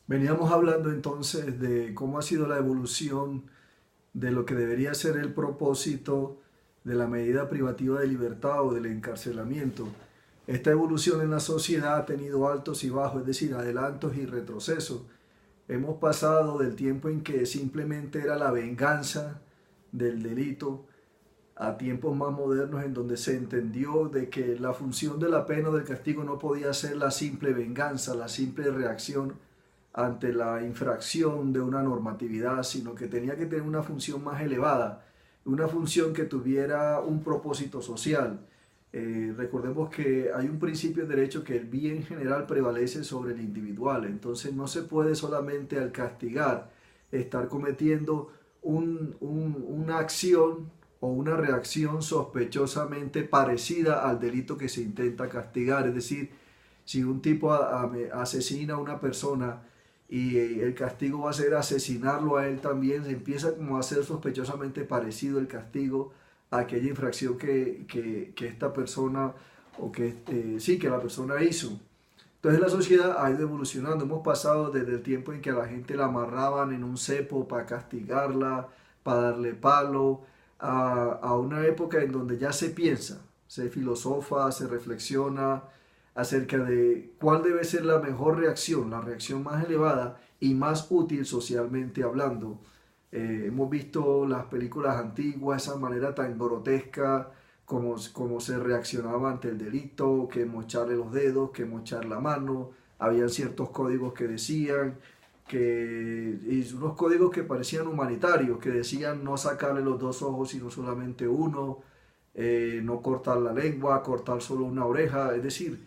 Veníamos hablando entonces de cómo ha sido la evolución de lo que debería ser el propósito de la medida privativa de libertad o del encarcelamiento. Esta evolución en la sociedad ha tenido altos y bajos, es decir, adelantos y retrocesos. Hemos pasado del tiempo en que simplemente era la venganza del delito a tiempos más modernos en donde se entendió de que la función de la pena o del castigo no podía ser la simple venganza, la simple reacción ante la infracción de una normatividad, sino que tenía que tener una función más elevada, una función que tuviera un propósito social. Recordemos que hay un principio de derecho que el bien general prevalece sobre el individual, entonces no se puede solamente al castigar estar cometiendo una acción o una reacción sospechosamente parecida al delito que se intenta castigar. Es decir, si un tipo asesina a una persona y el castigo va a ser asesinarlo a él también, se empieza como a ser sospechosamente parecido el castigo a aquella infracción que esta persona o que la persona hizo. Entonces la sociedad ha ido evolucionando. Hemos pasado desde el tiempo en que a la gente la amarraban en un cepo para castigarla, para darle palo, a una época en donde ya se piensa, se filosofa, se reflexiona acerca de cuál debe ser la mejor reacción, la reacción más elevada y más útil socialmente hablando. Hemos visto las películas antiguas, esa manera tan grotesca como se reaccionaba ante el delito, que mocharle los dedos, que mochar la mano. Habían ciertos códigos que decían y unos códigos que parecían humanitarios, que decían no sacarle los dos ojos sino solamente uno, no cortar la lengua, cortar solo una oreja. Es decir,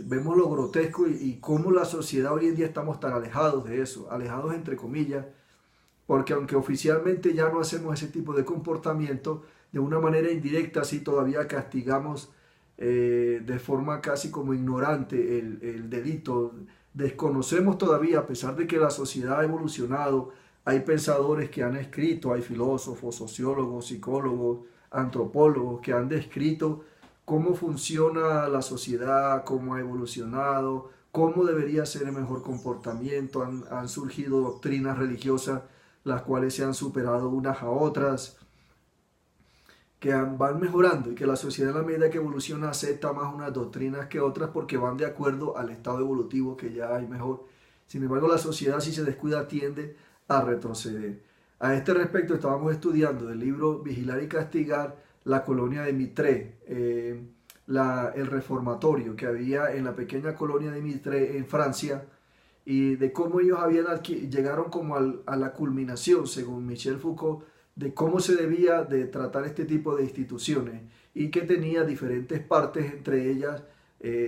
vemos lo grotesco y cómo la sociedad hoy en día estamos tan alejados de eso, alejados entre comillas, porque aunque oficialmente ya no hacemos ese tipo de comportamiento, de una manera indirecta sí todavía castigamos de forma casi como ignorante el delito. Desconocemos todavía, a pesar de que la sociedad ha evolucionado, hay pensadores que han escrito, hay filósofos, sociólogos, psicólogos, antropólogos que han descrito cómo funciona la sociedad, cómo ha evolucionado, cómo debería ser el mejor comportamiento. Han surgido doctrinas religiosas las cuales se han superado unas a otras, que van mejorando y que la sociedad a la medida que evoluciona acepta más unas doctrinas que otras porque van de acuerdo al estado evolutivo que ya hay mejor. Sin embargo, la sociedad si se descuida tiende a retroceder. A este respecto estábamos estudiando del libro Vigilar y Castigar la colonia de Mitre, el reformatorio que había en la pequeña colonia de Mitre en Francia, y de cómo ellos llegaron como a la culminación, según Michel Foucault, de cómo se debía de tratar este tipo de instituciones y que tenía diferentes partes entre ellas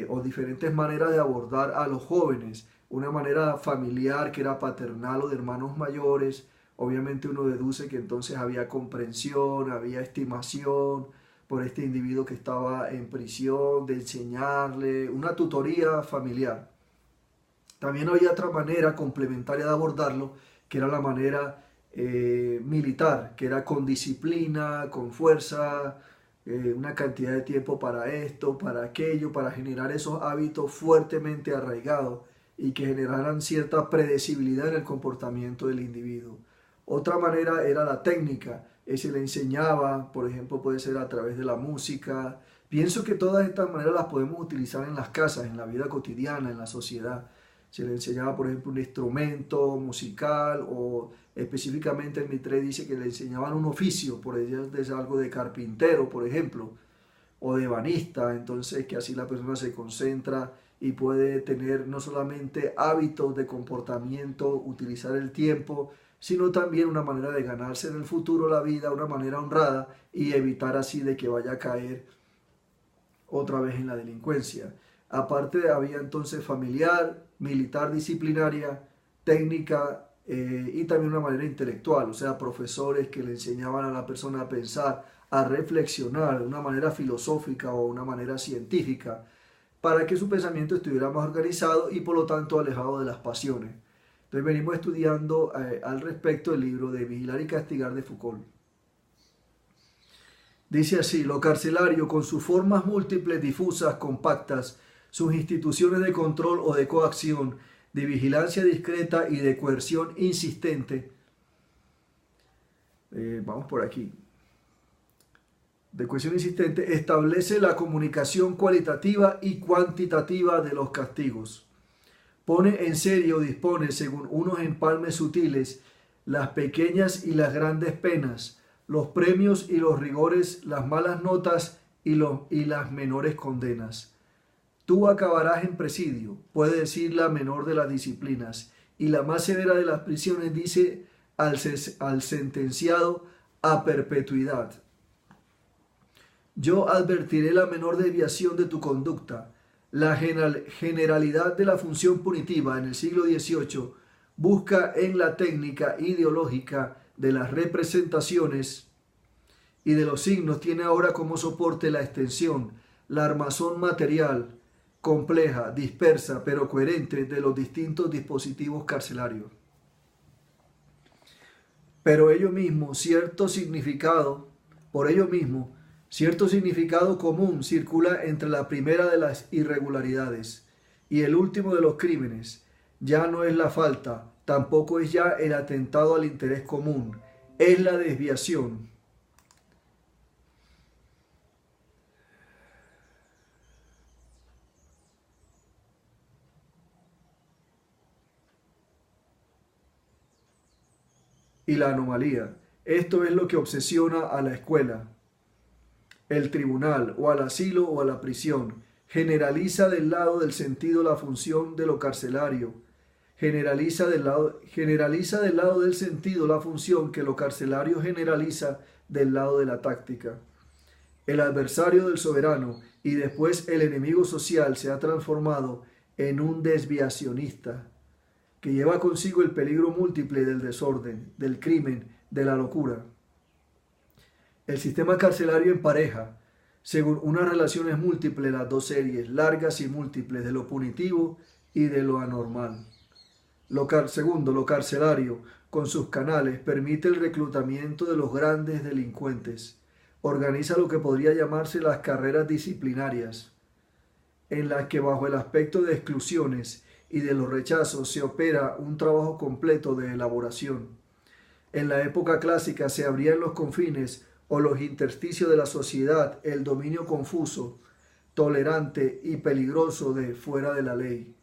o diferentes maneras de abordar a los jóvenes. Una manera familiar que era paternal o de hermanos mayores. Obviamente uno deduce que entonces había comprensión, había estimación por este individuo que estaba en prisión, de enseñarle una tutoría familiar. También había otra manera complementaria de abordarlo, que era la manera militar, que era con disciplina, con fuerza, una cantidad de tiempo para esto, para aquello, para generar esos hábitos fuertemente arraigados y que generaran cierta predecibilidad en el comportamiento del individuo. Otra manera era la técnica, se le enseñaba, por ejemplo, puede ser a través de la música. Pienso que todas estas maneras las podemos utilizar en las casas, en la vida cotidiana, en la sociedad. Se le enseñaba, por ejemplo, un instrumento musical o específicamente el Mitre dice que le enseñaban un oficio, por ejemplo, algo de carpintero, por ejemplo, o de ebanista, entonces que así la persona se concentra y puede tener no solamente hábitos de comportamiento, utilizar el tiempo, sino también una manera de ganarse en el futuro la vida, una manera honrada y evitar así de que vaya a caer otra vez en la delincuencia. Aparte había entonces familiar, militar disciplinaria, técnica y también una manera intelectual, o sea, profesores que le enseñaban a la persona a pensar, a reflexionar de una manera filosófica o una manera científica, para que su pensamiento estuviera más organizado y por lo tanto alejado de las pasiones. Entonces venimos estudiando al respecto el libro de Vigilar y Castigar de Foucault. Dice así: lo carcelario, con sus formas múltiples, difusas, compactas, sus instituciones de control o de coacción, de vigilancia discreta y de coerción insistente. Vamos por aquí. De coerción insistente, establece la comunicación cualitativa y cuantitativa de los castigos. Pone en serio o dispone, según unos empalmes sutiles, las pequeñas y las grandes penas, los premios y los rigores, las malas notas y las menores condenas. Tú acabarás en presidio, puede decir la menor de las disciplinas, y la más severa de las prisiones dice al sentenciado a perpetuidad. Yo advertiré la menor desviación de tu conducta. La generalidad de la función punitiva en el siglo XVIII busca en la técnica ideológica de las representaciones y de los signos, tiene ahora como soporte la extensión, la armazón material, compleja, dispersa, pero coherente de los distintos dispositivos carcelarios. Por ello mismo, cierto significado común circula entre la primera de las irregularidades y el último de los crímenes. Ya no es la falta, tampoco es ya el atentado al interés común, es la desviación. Y la anomalía. Esto es lo que obsesiona a la escuela, el tribunal, o al asilo o a la prisión. Generaliza del lado del sentido la función de lo carcelario. Generaliza del lado del sentido la función que lo carcelario generaliza del lado de la táctica. El adversario del soberano y después el enemigo social se ha transformado en un desviacionista que lleva consigo el peligro múltiple del desorden, del crimen, de la locura. El sistema carcelario empareja, según unas relaciones múltiples, las dos series, largas y múltiples, de lo punitivo y de lo anormal. Segundo, lo carcelario, con sus canales, permite el reclutamiento de los grandes delincuentes. Organiza lo que podría llamarse las carreras disciplinarias, en las que bajo el aspecto de exclusiones y de los rechazos se opera un trabajo completo de elaboración. En la época clásica se abría en los confines o los intersticios de la sociedad el dominio confuso, tolerante y peligroso de fuera de la ley,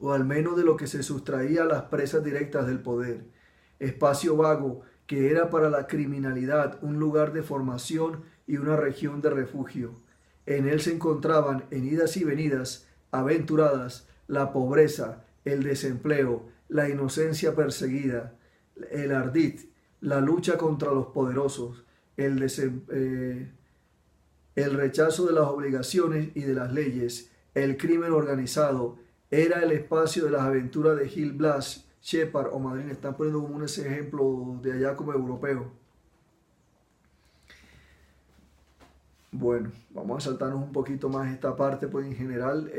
o al menos de lo que se sustraía a las presas directas del poder, espacio vago que era para la criminalidad un lugar de formación y una región de refugio. En él se encontraban, en idas y venidas aventuradas, la pobreza, el desempleo, la inocencia perseguida, el ardid, la lucha contra los poderosos, el rechazo de las obligaciones y de las leyes, el crimen organizado. Era el espacio de las aventuras de Gil Blas, Shepard o Madrid. Están poniendo como un ejemplo de allá como europeo. Bueno, vamos a saltarnos un poquito más esta parte, pues en general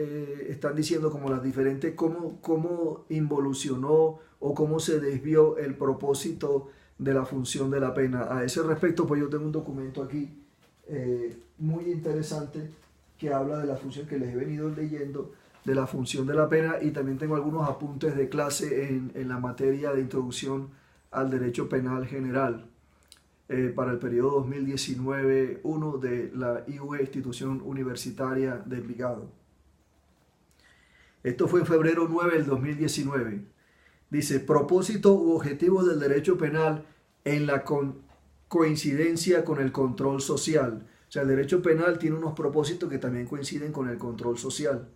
están diciendo como las diferentes, cómo involucionó o cómo se desvió el propósito de la función de la pena. A ese respecto, pues yo tengo un documento aquí muy interesante que habla de la función que les he venido leyendo, de la función de la pena, y también tengo algunos apuntes de clase en la materia de introducción al derecho penal general para el periodo 2019-1 de la IUE, Institución Universitaria de Envigado. Esto fue en febrero 9 del 2019. Dice, propósito u objetivos del derecho penal en la coincidencia con el control social. O sea, el derecho penal tiene unos propósitos que también coinciden con el control social.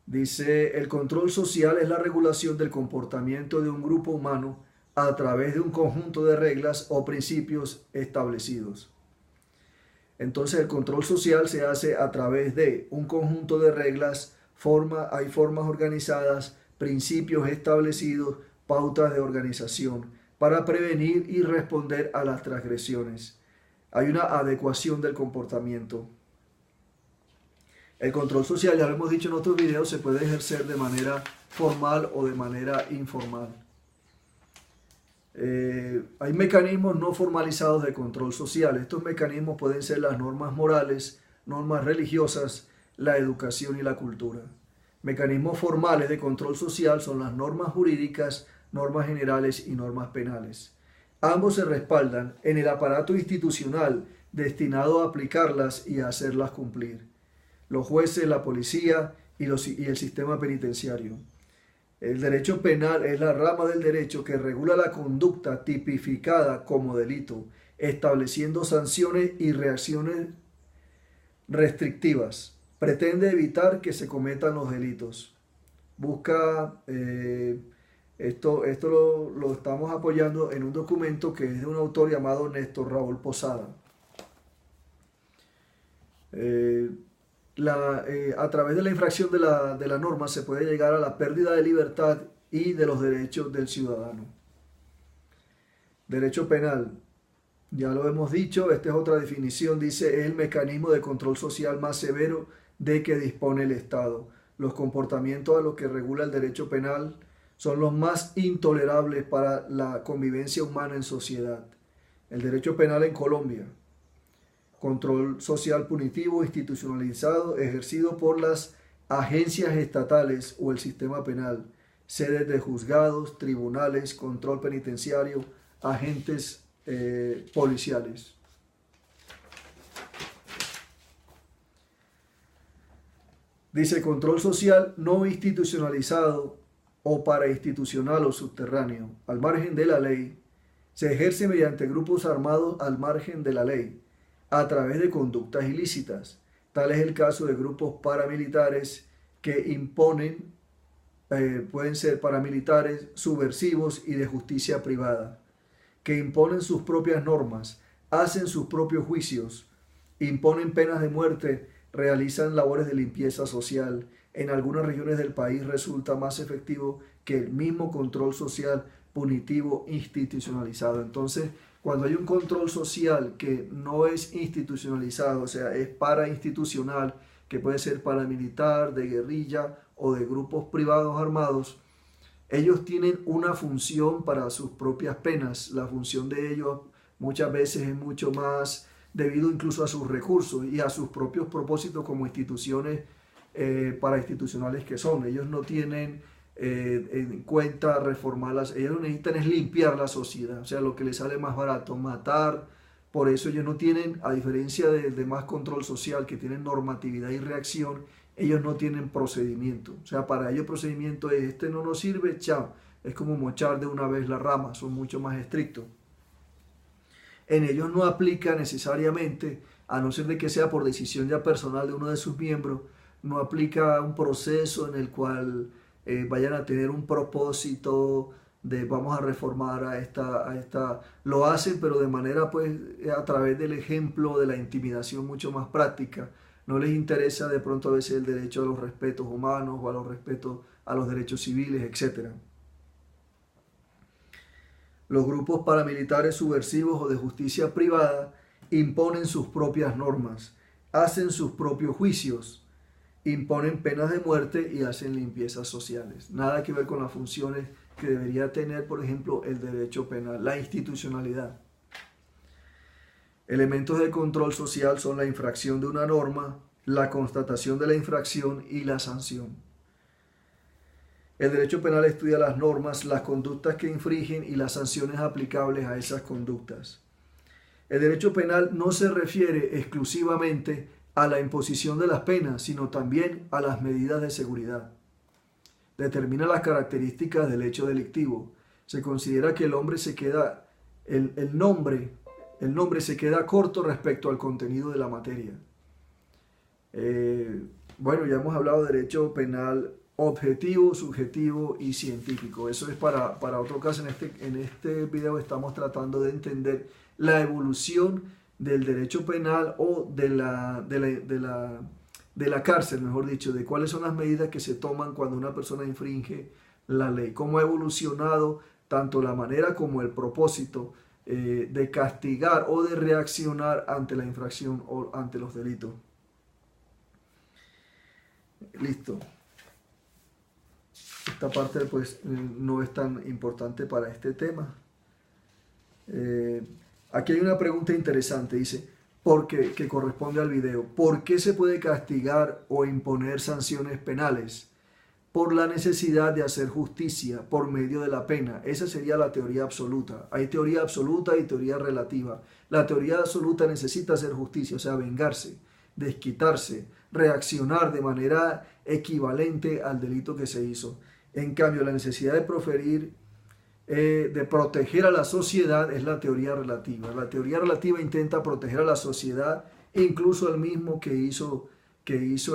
Dice, el control social es la regulación del comportamiento de un grupo humano a través de un conjunto de reglas o principios establecidos. Entonces el control social se hace a través de un conjunto de reglas, hay formas organizadas, principios establecidos, pautas de organización para prevenir y responder a las transgresiones. Hay una adecuación del comportamiento. El control social, ya lo hemos dicho en otros videos, se puede ejercer de manera formal o de manera informal. Hay mecanismos no formalizados de control social. Estos mecanismos pueden ser las normas morales, normas religiosas, la educación y la cultura. Mecanismos formales de control social son las normas jurídicas, normas generales y normas penales. Ambos se respaldan en el aparato institucional destinado a aplicarlas y a hacerlas cumplir: los jueces, la policía y el sistema penitenciario. El derecho penal es la rama del derecho que regula la conducta tipificada como delito, estableciendo sanciones y reacciones restrictivas. Pretende evitar que se cometan los delitos. Busca, esto lo estamos apoyando en un documento que es de un autor llamado Néstor Raúl Posada. A través de la infracción de la norma se puede llegar a la pérdida de libertad y de los derechos del ciudadano. Derecho penal, ya lo hemos dicho, esta es otra definición, dice: es el mecanismo de control social más severo de que dispone el Estado. Los comportamientos a los que regula el derecho penal son los más intolerables para la convivencia humana en sociedad. El derecho penal en Colombia: control social punitivo institucionalizado ejercido por las agencias estatales o el sistema penal, sedes de juzgados, tribunales, control penitenciario, agentes policiales. Dice: control social no institucionalizado o parainstitucional o subterráneo, al margen de la ley, se ejerce mediante grupos armados al margen de la ley, a través de conductas ilícitas. Tal es el caso de grupos paramilitares que imponen, pueden ser paramilitares subversivos y de justicia privada, que imponen sus propias normas, hacen sus propios juicios, imponen penas de muerte, realizan labores de limpieza social. En algunas regiones del país resulta más efectivo que el mismo control social punitivo institucionalizado. Entonces, cuando hay un control social que no es institucionalizado, o sea, es parainstitucional, que puede ser paramilitar, de guerrilla o de grupos privados armados, ellos tienen una función para sus propias penas. La función de ellos muchas veces es mucho más debido incluso a sus recursos y a sus propios propósitos como instituciones parainstitucionales que son. Ellos no tienen en cuenta reformarlas, ellos lo que necesitan es limpiar la sociedad, o sea, lo que les sale más barato, matar. Por eso ellos no tienen, a diferencia de más control social que tienen normatividad y reacción, ellos no tienen procedimiento. O sea, para ellos procedimiento es: este no nos sirve, chao. Es como mochar de una vez la rama, son mucho más estrictos. En ellos no aplica necesariamente, a no ser de que sea por decisión ya personal de uno de sus miembros, no aplica un proceso en el cual vayan a tener un propósito de vamos a reformar a esta. Lo hacen, pero de manera pues a través del ejemplo, de la intimidación mucho más práctica. No les interesa de pronto a veces el derecho a los respetos humanos o a los respetos a los derechos civiles, etc. Los grupos paramilitares subversivos o de justicia privada imponen sus propias normas, hacen sus propios juicios, imponen penas de muerte y hacen limpiezas sociales. Nada que ver con las funciones que debería tener, por ejemplo, el derecho penal, la institucionalidad. Elementos de control social son la infracción de una norma, la constatación de la infracción y la sanción. El derecho penal estudia las normas, las conductas que infringen y las sanciones aplicables a esas conductas. El derecho penal no se refiere exclusivamente a la imposición de las penas, sino también a las medidas de seguridad. Determina las características del hecho delictivo. Se considera que el nombre se queda corto respecto al contenido de la materia. Bueno, ya hemos hablado de derecho penal objetivo, subjetivo y científico. Eso es para otro caso. En este video estamos tratando de entender la evolución del derecho penal o de la cárcel, mejor dicho, de cuáles son las medidas que se toman cuando una persona infringe la ley, cómo ha evolucionado tanto la manera como el propósito de castigar o de reaccionar ante la infracción o ante los delitos. Listo. Esta parte pues no es tan importante para este tema. Aquí hay una pregunta interesante, dice, que corresponde al video. ¿Por qué se puede castigar o imponer sanciones penales? por la necesidad de hacer justicia por medio de la pena. Esa sería la teoría absoluta. Hay teoría absoluta y teoría relativa. La teoría absoluta necesita hacer justicia, o sea, vengarse, desquitarse, reaccionar de manera equivalente al delito que se hizo. En cambio, la necesidad de proteger a la sociedad es la teoría relativa. La teoría relativa intenta proteger a la sociedad, incluso el mismo que hizo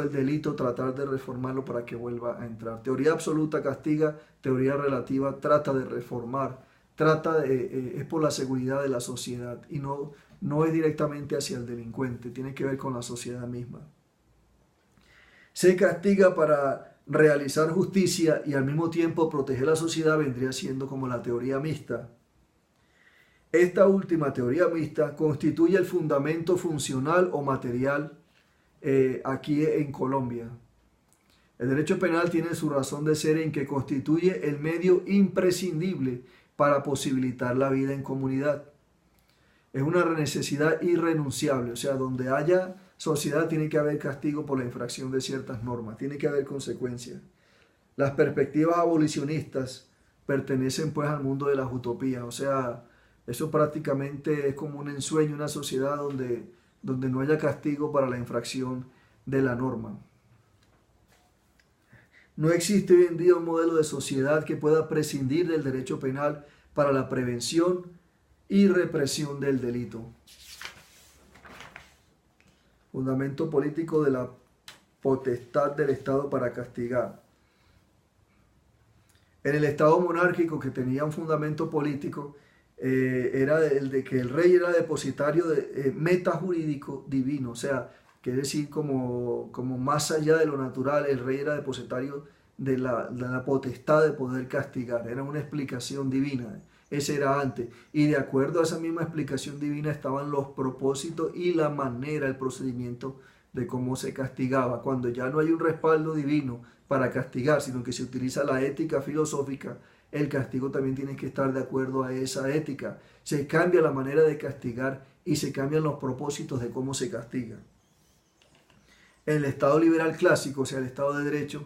el delito, tratar de reformarlo para que vuelva a entrar. Teoría absoluta castiga, teoría relativa trata de reformar, es por la seguridad de la sociedad y no es directamente hacia el delincuente, tiene que ver con la sociedad misma. Se castiga para realizar justicia y al mismo tiempo proteger la sociedad, vendría siendo como la teoría mixta. Esta última teoría mixta constituye el fundamento funcional o material aquí en Colombia. El derecho penal tiene su razón de ser en que constituye el medio imprescindible para posibilitar la vida en comunidad. Es una necesidad irrenunciable, o sea, donde haya sociedad tiene que haber castigo por la infracción de ciertas normas, tiene que haber consecuencias. Las perspectivas abolicionistas pertenecen pues al mundo de las utopías, o sea, eso prácticamente es como un ensueño, una sociedad donde no haya castigo para la infracción de la norma. No existe hoy en día un modelo de sociedad que pueda prescindir del derecho penal para la prevención y represión del delito. Fundamento político de la potestad del Estado para castigar. En el Estado monárquico, que tenía un fundamento político, era el de que el rey era depositario de metajurídico divino, o sea, quiere decir como más allá de lo natural, el rey era depositario de la potestad de poder castigar, era una explicación divina, ese era antes, y de acuerdo a esa misma explicación divina estaban los propósitos y la manera, el procedimiento de cómo se castigaba. Cuando ya no hay un respaldo divino para castigar, sino que se utiliza la ética filosófica, el castigo también tiene que estar de acuerdo a esa ética. Se cambia la manera de castigar y se cambian los propósitos de cómo se castiga. En el Estado liberal clásico, o sea, el Estado de Derecho,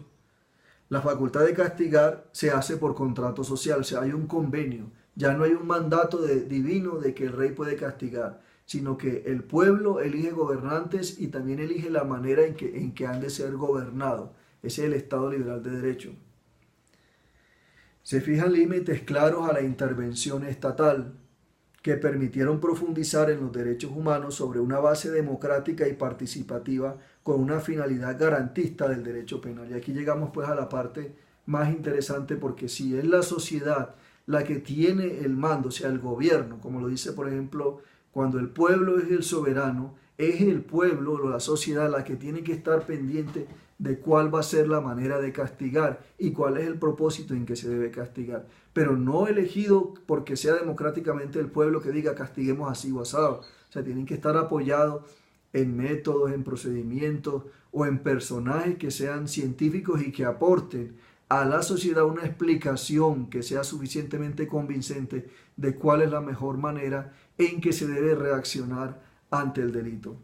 la facultad de castigar se hace por contrato social, o sea, hay un convenio. Ya no hay un mandato divino de que el rey puede castigar, sino que el pueblo elige gobernantes y también elige la manera en que han de ser gobernados. Ese es el Estado liberal de Derecho. Se fijan límites claros a la intervención estatal que permitieron profundizar en los derechos humanos sobre una base democrática y participativa con una finalidad garantista del derecho penal. Y aquí llegamos pues a la parte más interesante, porque si es la sociedad la que tiene el mando, o sea, el gobierno, como lo dice por ejemplo, cuando el pueblo es el soberano, es el pueblo o la sociedad la que tiene que estar pendiente de cuál va a ser la manera de castigar y cuál es el propósito en que se debe castigar. Pero no elegido porque sea democráticamente el pueblo que diga castiguemos así o asado. O sea, tienen que estar apoyados en métodos, en procedimientos o en personajes que sean científicos y que aporten a la sociedad una explicación que sea suficientemente convincente de cuál es la mejor manera en que se debe reaccionar ante el delito.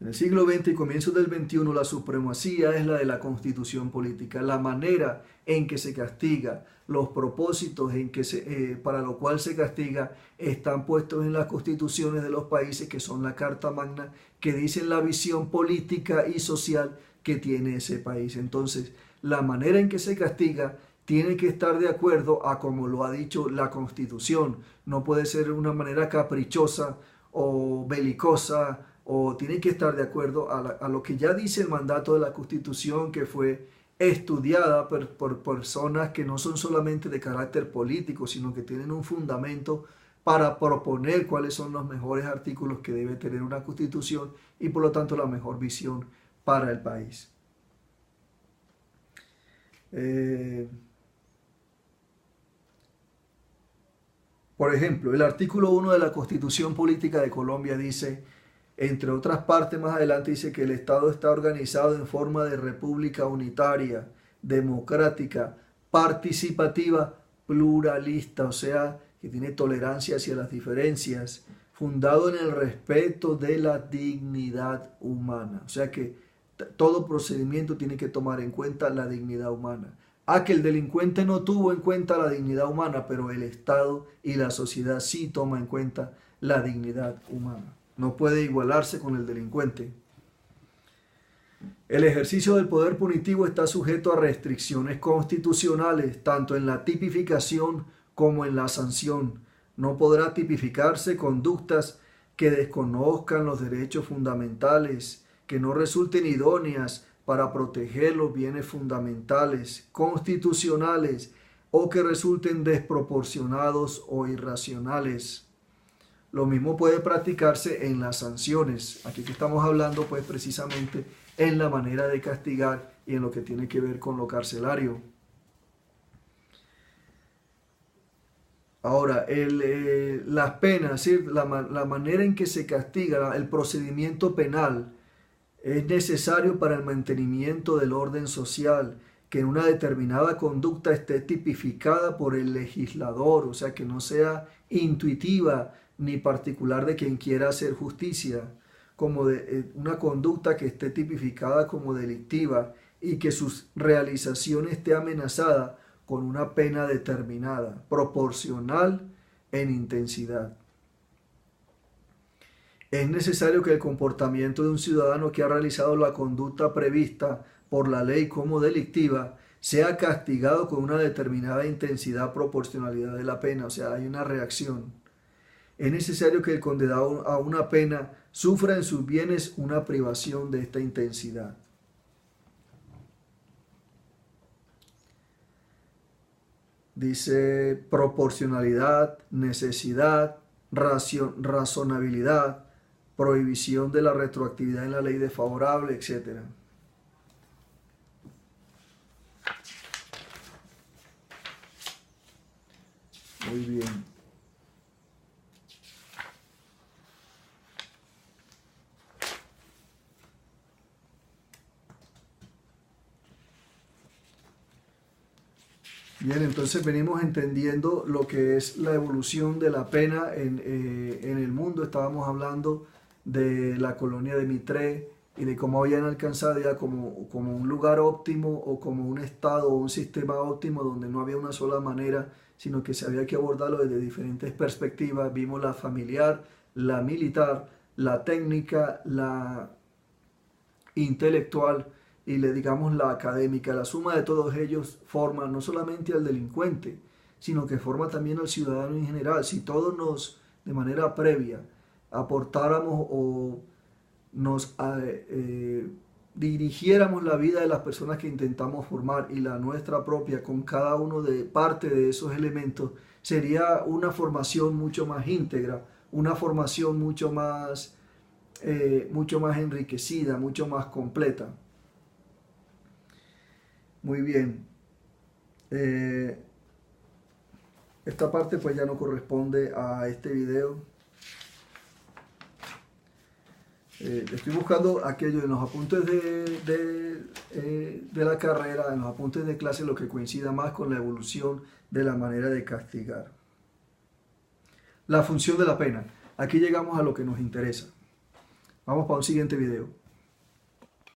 En el siglo XX y comienzos del XXI, la supremacía es la de la constitución política, la manera en que se castiga, los propósitos para lo cual se castiga están puestos en las constituciones de los países, que son la Carta Magna, que dicen la visión política y social que tiene ese país. Entonces, la manera en que se castiga tiene que estar de acuerdo a como lo ha dicho la Constitución. No puede ser de una manera caprichosa o belicosa, o tiene que estar de acuerdo a lo que ya dice el mandato de la Constitución, que fue estudiada por personas que no son solamente de carácter político, sino que tienen un fundamento para proponer cuáles son los mejores artículos que debe tener una Constitución y por lo tanto la mejor visión para el país. Por ejemplo, el artículo 1 de la Constitución Política de Colombia dice, entre otras partes más adelante, dice que el Estado está organizado en forma de república unitaria, democrática, participativa, pluralista, o sea, que tiene tolerancia hacia las diferencias, fundado en el respeto de la dignidad humana. O sea que todo procedimiento tiene que tomar en cuenta la dignidad humana. Que el delincuente no tuvo en cuenta la dignidad humana, pero el Estado y la sociedad sí toman en cuenta la dignidad humana. No puede igualarse con el delincuente. El ejercicio del poder punitivo está sujeto a restricciones constitucionales, tanto en la tipificación como en la sanción. No podrá tipificarse conductas que desconozcan los derechos fundamentales, que no resulten idóneas para proteger los bienes fundamentales, constitucionales, o que resulten desproporcionados o irracionales. Lo mismo puede practicarse en las sanciones. Aquí que estamos hablando pues precisamente en la manera de castigar y en lo que tiene que ver con lo carcelario. Ahora, las penas, ¿sí? La manera en que se castiga, el procedimiento penal, es necesario para el mantenimiento del orden social, que una determinada conducta esté tipificada por el legislador, o sea, que no sea intuitiva ni particular de quien quiera hacer justicia, como una conducta que esté tipificada como delictiva y que su realización esté amenazada con una pena determinada, proporcional en intensidad. Es necesario que el comportamiento de un ciudadano que ha realizado la conducta prevista por la ley como delictiva sea castigado con una determinada intensidad, proporcionalidad de la pena, o sea, hay una reacción. Es necesario que el condenado a una pena sufra en sus bienes una privación de esta intensidad. Dice proporcionalidad, necesidad, razonabilidad, prohibición de la retroactividad en la ley desfavorable, etc. Muy bien. Bien, entonces venimos entendiendo lo que es la evolución de la pena en el mundo. Estábamos hablando de la colonia de Mitre y de cómo habían alcanzado ya como un lugar óptimo o como un estado o un sistema óptimo donde no había una sola manera, sino que se había que abordarlo desde diferentes perspectivas. Vimos la familiar, la militar, la técnica, la intelectual y digamos la académica. La suma de todos ellos forma no solamente al delincuente, sino que forma también al ciudadano en general. Si todos nos, de manera previa, aportáramos o nos dirigiéramos la vida de las personas que intentamos formar y la nuestra propia con cada uno de parte de esos elementos, sería una formación mucho más íntegra, una formación mucho más enriquecida, mucho más completa. Muy bien. Esta parte pues ya no corresponde a este video. Estoy buscando aquello en los apuntes de la carrera, en los apuntes de clase, lo que coincida más con la evolución de la manera de castigar. La función de la pena. Aquí llegamos a lo que nos interesa. Vamos para un siguiente video.